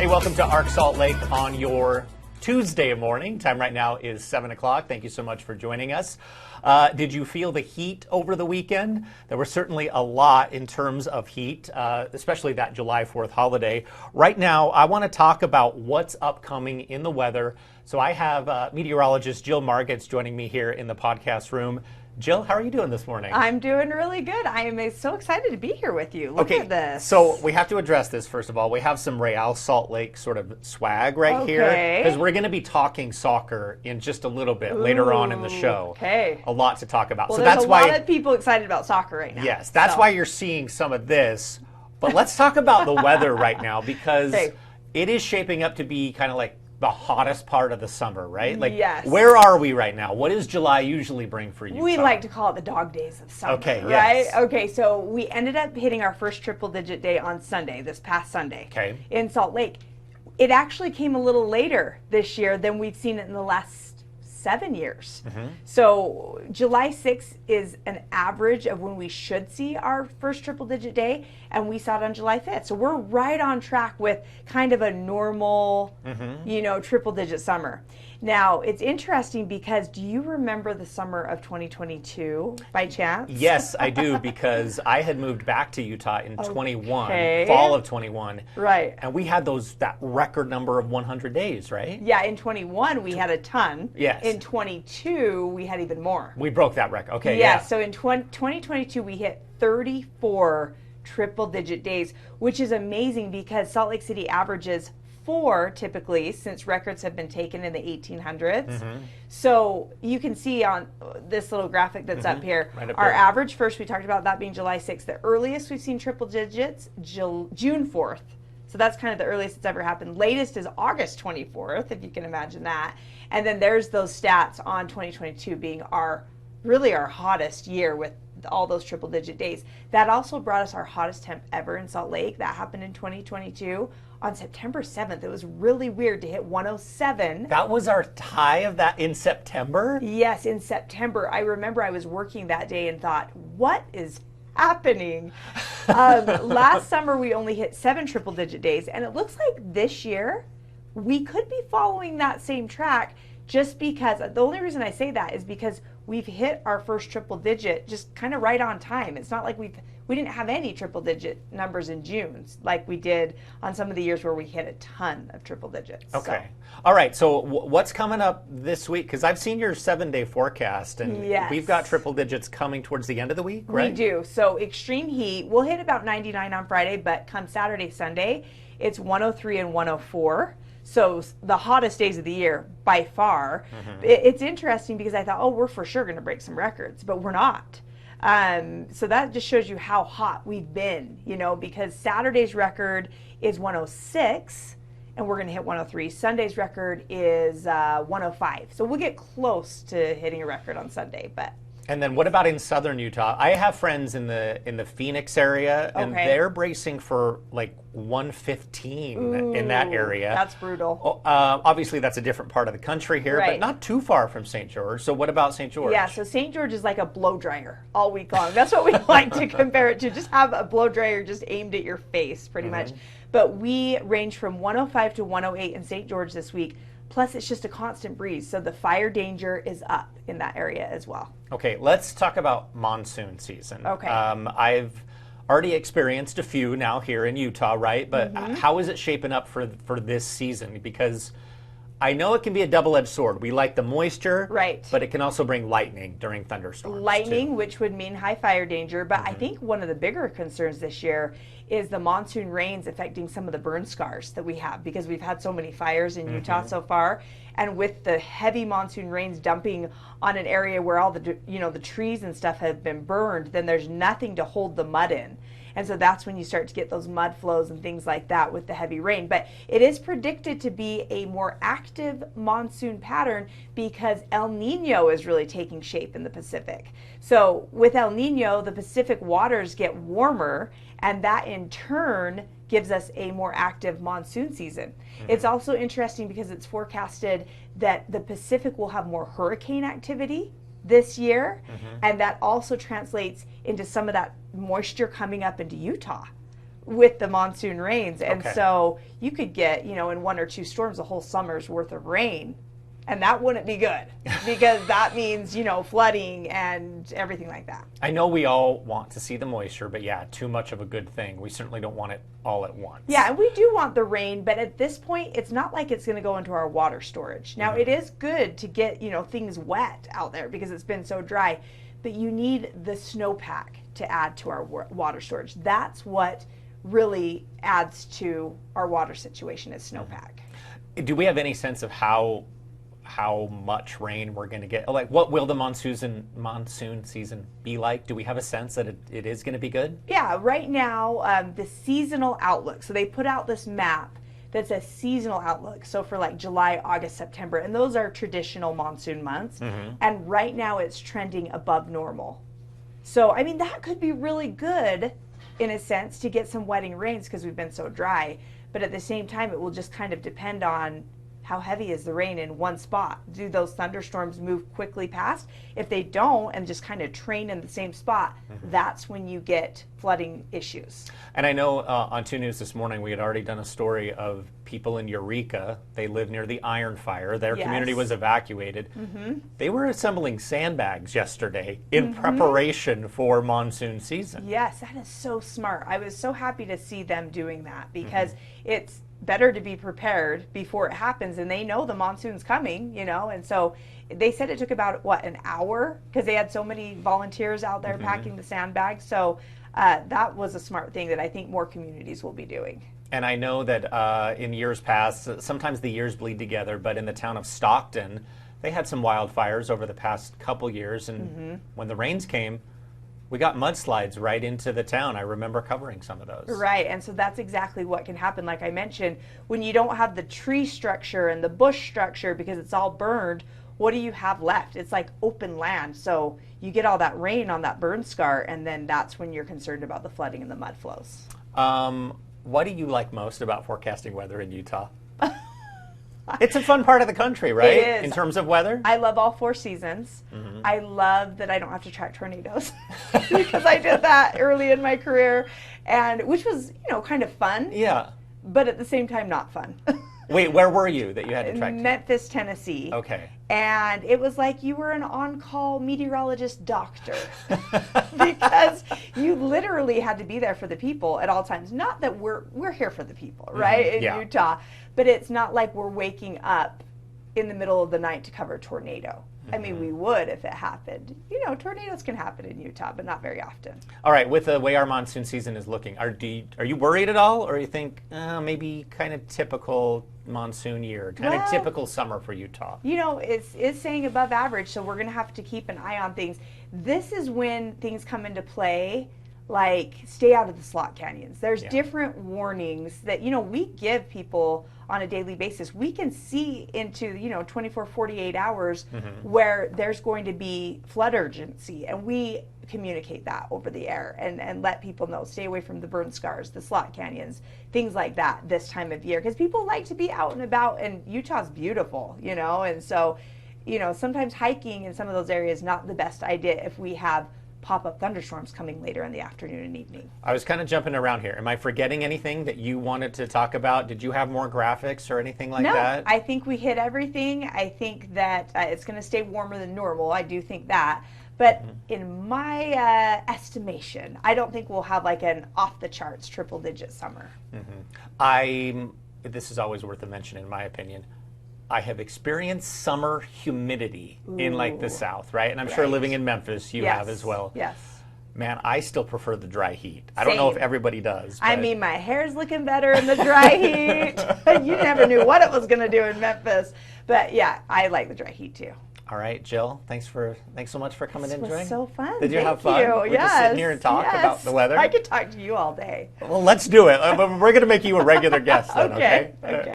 Hey, welcome to Arc Salt Lake on your Tuesday morning. Time right now is 7 o'clock. Thank you so much for joining us. Did you feel the heat over the weekend? There was certainly a lot in terms of heat, especially that July 4th holiday. Right now, I want to talk about what's upcoming in the weather. So I have meteorologist Jill Margetts joining me here in the podcast room. Jill, how are you doing this morning? I'm doing really good. I am so excited to be here with you. Look at this. So we have to address this first of all. We have some Real Salt Lake sort of swag right here because we're going to be talking soccer in just a little bit later on in the show. Okay. A lot to talk about. Well, so there's that's a why lot of people excited about soccer right now. Yes, that's why you're seeing some of this. But let's talk about the weather right now because it is shaping up to be kind of like the hottest part of the summer, right? Like, yes. Where are we right now? What does July usually bring for you? We like to call it the dog days of summer, okay, right? Yes. Okay, so we ended up hitting our first triple-digit day on Sunday, this past Sunday, in Salt Lake. It actually came a little later this year than we've seen it in the last 7 years. So July 6th is an average of when we should see our first triple-digit day, and we saw it on July 5th. So we're right on track with kind of a normal, triple-digit summer. Now, it's interesting because do you remember the summer of 2022 by chance? Yes, I do, because I had moved back to Utah in 21, fall of 21. Right. And we had that record number of 100 days, right? Yeah, in 21 we had a ton. Yes. In 22 we had even more. We broke that record. Okay, yeah. So in 2022 we hit 34 triple-digit days, which is amazing because Salt Lake City averages 4 typically since records have been taken in the 1800s. So you can see on this little graphic that's up here, our average first, we talked about that being July 6th. The earliest we've seen triple digits, June 4th. So that's kind of the earliest it's ever happened. Latest is August 24th, if you can imagine that. And then there's those stats on 2022 being really our hottest year with all those triple digit days. That also brought us our hottest temp ever in Salt Lake. That happened in 2022 on September 7th. It was really weird to hit 107. That was our high of that in September? Yes, in September. I remember I was working that day and thought, what is happening? Last summer we only hit 7 triple digit days, and it looks like this year we could be following that same track, just because the only reason I say that is because we've hit our first triple digit just kind of right on time. It's not like we didn't have any triple digit numbers in June like we did on some of the years where we hit a ton of triple digits. Okay. All right. So what's coming up this week? Because I've seen your 7-day forecast, and we've got triple digits coming towards the end of the week, right? We do. So extreme heat, we'll hit about 99 on Friday, but come Saturday, Sunday, it's 103 and 104. So the hottest days of the year by far. It's interesting because I thought, we're for sure going to break some records, but we're not. So that just shows you how hot we've been, because Saturday's record is 106 and we're going to hit 103. Sunday's record is 105. So we'll get close to hitting a record on Sunday, but. And then what about in southern Utah? I have friends in the Phoenix area, and they're bracing for like 115 in that area. That's brutal. Obviously, that's a different part of the country here, but not too far from St. George. So what about St. George? Yeah, so St. George is like a blow dryer all week long. That's what we like to compare it to. Just have a blow dryer just aimed at your face, pretty much. But we range from 105 to 108 in St. George this week. Plus, it's just a constant breeze, so the fire danger is up in that area as well. Okay, let's talk about monsoon season. Okay. I've already experienced a few now here in Utah, right? But how is it shaping up for this season? Because I know it can be a double-edged sword. We like the moisture, but it can also bring lightning during thunderstorms. Lightning, which would mean high fire danger. But I think one of the bigger concerns this year is the monsoon rains affecting some of the burn scars that we have, because we've had so many fires in Utah so far. And with the heavy monsoon rains dumping on an area where all the the trees and stuff have been burned, then there's nothing to hold the mud in. And so that's when you start to get those mud flows and things like that with the heavy rain. But it is predicted to be a more active monsoon pattern because El Nino is really taking shape in the Pacific. So with El Nino, the Pacific waters get warmer, and that in turn gives us a more active monsoon season. It's also interesting because it's forecasted that the Pacific will have more hurricane activity this year, and that also translates into some of that moisture coming up into Utah, with the monsoon rains. And Okay. so you could get, in 1 or 2 storms, a whole summer's worth of rain. And that wouldn't be good because that means, flooding and everything like that. I know we all want to see the moisture, but yeah, too much of a good thing. We certainly don't want it all at once. Yeah, and we do want the rain, but at this point, it's not like it's going to go into our water storage. Now, it is good to get, things wet out there because it's been so dry, but you need the snowpack to add to our water storage. That's what really adds to our water situation is snowpack. Do we have any sense of how much rain we're going to get? Like, what will the monsoon season be like? Do we have a sense that it is going to be good? Yeah, right now, the seasonal outlook. So they put out this map that's a seasonal outlook. So for like July, August, September, and those are traditional monsoon months. And right now it's trending above normal. So, I mean, that could be really good in a sense to get some wetting rains because we've been so dry. But at the same time, it will just kind of depend on how heavy is the rain in one spot. Do those thunderstorms move quickly past? If they don't and just kind of train in the same spot, that's when you get flooding issues. And I know on 2 News this morning, we had already done a story of people in Eureka. They live near the iron fire. Their community was evacuated. They were assembling sandbags yesterday in preparation for monsoon season. Yes, that is so smart. I was so happy to see them doing that because it's better to be prepared before it happens, and they know the monsoon's coming, and so they said it took about an hour because they had so many volunteers out there packing the sandbags. So that was a smart thing that I think more communities will be doing. And I know that in years past, sometimes the years bleed together, but in the town of Stockton, they had some wildfires over the past couple years, and when the rains came, we got mudslides right into the town. I remember covering some of those. Right, and so that's exactly what can happen. Like I mentioned, when you don't have the tree structure and the bush structure because it's all burned, what do you have left? It's like open land. So you get all that rain on that burn scar, and then that's when you're concerned about the flooding and the mud flows. What do you like most about forecasting weather in Utah? It's a fun part of the country, right? It is. In terms of weather? I love all 4 seasons. I love that I don't have to track tornadoes because I did that early in my career, and which was, kind of fun. Yeah. But at the same time, not fun. Wait, where were you that you had to track? Memphis, Tennessee. Okay. And it was like you were an on-call meteorologist doctor because you literally had to be there for the people at all times. Not that we're here for the people, right, in Utah, but it's not like we're waking up in the middle of the night to cover a tornado. I mean, we would if it happened. Tornadoes can happen in Utah, but not very often. All right, with the way our monsoon season is looking, are you worried at all, or you think maybe kind of typical monsoon year, kind of typical summer for Utah? It's saying above average, so we're going to have to keep an eye on things. This is when things come into play, like stay out of the slot canyons. There's different warnings that, we give people on a daily basis. We can see into, 24, 48 hours where there's going to be flood urgency, and we communicate that over the air and let people know, stay away from the burn scars, the slot canyons, things like that this time of year, because people like to be out and about, and Utah's beautiful, and so, sometimes hiking in some of those areas is not the best idea if we have pop-up thunderstorms coming later in the afternoon and evening. I was kind of jumping around here. Am I forgetting anything that you wanted to talk about? Did you have more graphics or anything like that? No, I think we hit everything. I think that it's going to stay warmer than normal. I do think that. But in my estimation, I don't think we'll have like an off-the-charts triple-digit summer. This is always worth a mention in my opinion. I have experienced summer humidity in like the South, right? And I'm sure living in Memphis, you have as well. Yes. Man, I still prefer the dry heat. I don't know if everybody does. I mean, my hair's looking better in the dry heat. You never knew what it was going to do in Memphis. But yeah, I like the dry heat too. All right, Jill, thanks so much for coming in. It was so fun. Did you have fun? We're just sitting here and talk about the weather. I could talk to you all day. Well, let's do it. We're going to make you a regular guest then, okay? Okay.